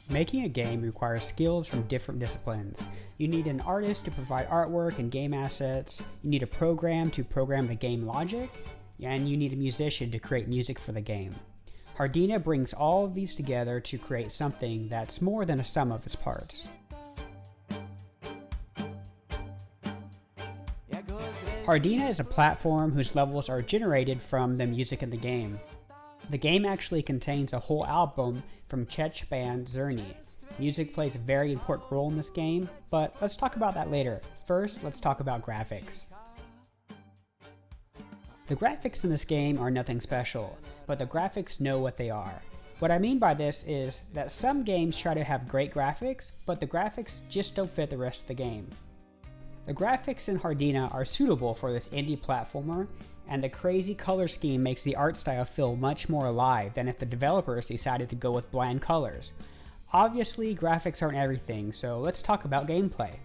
Making a game requires skills from different disciplines. You need an artist to provide artwork and game assets, you need a program to program the game logic, and you need a musician to create music for the game. HRDINA brings all of these together to create something that's more than a sum of its parts. HRDINA is a platform whose levels are generated from the music in the game. The game actually contains a whole album from Czech band HRDINA. Music plays a very important role in this game, but let's talk about that later. First, let's talk about graphics. The graphics in this game are nothing special, but the graphics know what they are. What I mean by this is that some games try to have great graphics, but the graphics just don't fit the rest of the game. The graphics in HRDINA are suitable for this indie platformer, and the crazy color scheme makes the art style feel much more alive than if the developers decided to go with bland colors. Obviously, graphics aren't everything, so let's talk about gameplay.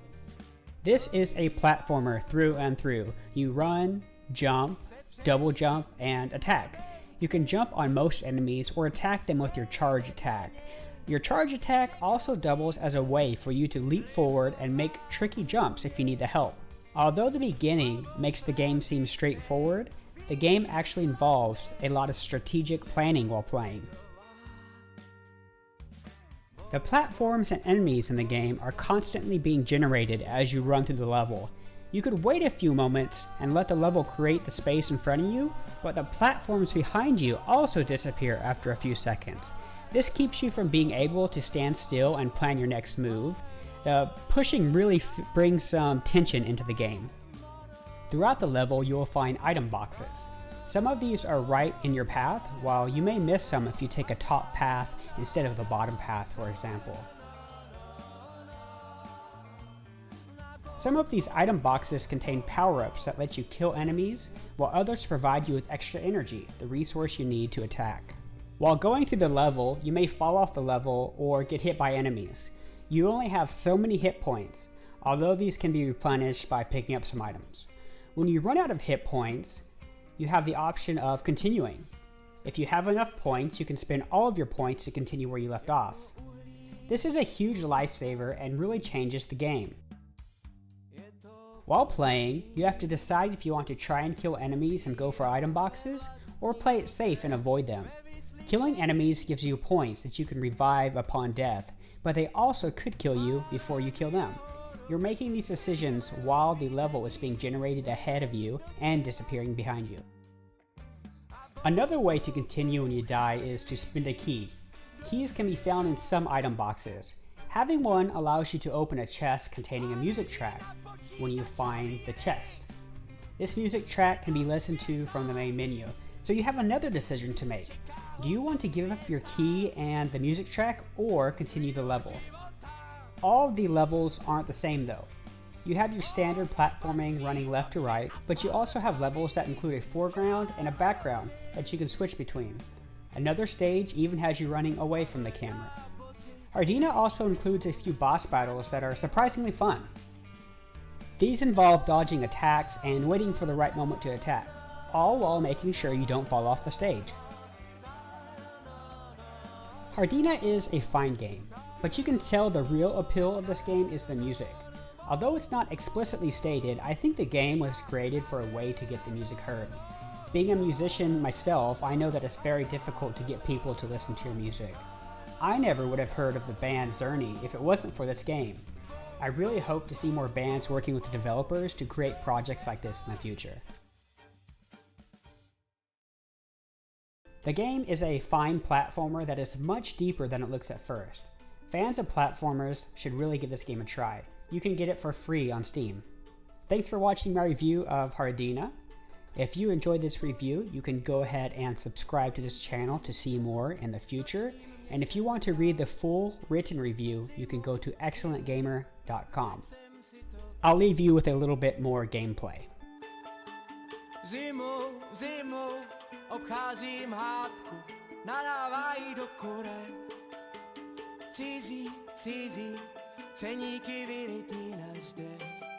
This is a platformer through and through. You run, jump, double jump, and attack. You can jump on most enemies or attack them with your charge attack. Your charge attack also doubles as a way for you to leap forward and make tricky jumps if you need the help. Although the beginning makes the game seem straightforward, the game actually involves a lot of strategic planning while playing. The platforms and enemies in the game are constantly being generated as you run through the level. You could wait a few moments and let the level create the space in front of you, but the platforms behind you also disappear after a few seconds. This keeps you from being able to stand still and plan your next move. The pushing really brings some tension into the game. Throughout the level, you will find item boxes. Some of these are right in your path, while you may miss some if you take a top path instead of the bottom path, for example. Some of these item boxes contain power-ups that let you kill enemies, while others provide you with extra energy, the resource you need to attack. While going through the level, you may fall off the level or get hit by enemies. You only have so many hit points, although these can be replenished by picking up some items. When you run out of hit points, you have the option of continuing. If you have enough points, you can spend all of your points to continue where you left off. This is a huge lifesaver and really changes the game. While playing, you have to decide if you want to try and kill enemies and go for item boxes, or play it safe and avoid them. Killing enemies gives you points that you can revive upon death, but they also could kill you before you kill them. You're making these decisions while the level is being generated ahead of you and disappearing behind you. Another way to continue when you die is to spend a key. Keys can be found in some item boxes. Having one allows you to open a chest containing a music track when you find the chest. This music track can be listened to from the main menu, so you have another decision to make. Do you want to give up your key and the music track, or continue the level? All of the levels aren't the same though. You have your standard platforming running left to right, but you also have levels that include a foreground and a background that you can switch between. Another stage even has you running away from the camera. HRDINA also includes a few boss battles that are surprisingly fun. These involve dodging attacks and waiting for the right moment to attack, all while making sure you don't fall off the stage. HRDINA is a fine game, but you can tell the real appeal of this game is the music. Although it's not explicitly stated, I think the game was created for a way to get the music heard. Being a musician myself, I know that it's very difficult to get people to listen to your music. I never would have heard of the band HRDINA if it wasn't for this game. I really hope to see more bands working with the developers to create projects like this in the future. The game is a fine platformer that is much deeper than it looks at first. Fans of platformers should really give this game a try. You can get it for free on Steam. Thanks for watching my review of HRDINA. If you enjoyed this review, you can go ahead and subscribe to this channel to see more in the future. And if you want to read the full written review, you can go to excellentgamer.com. I'll leave you with a little bit more gameplay. Zimu, obcházím hádku, nadávají do korev. Cizí, ceníky vyrytý na zdech.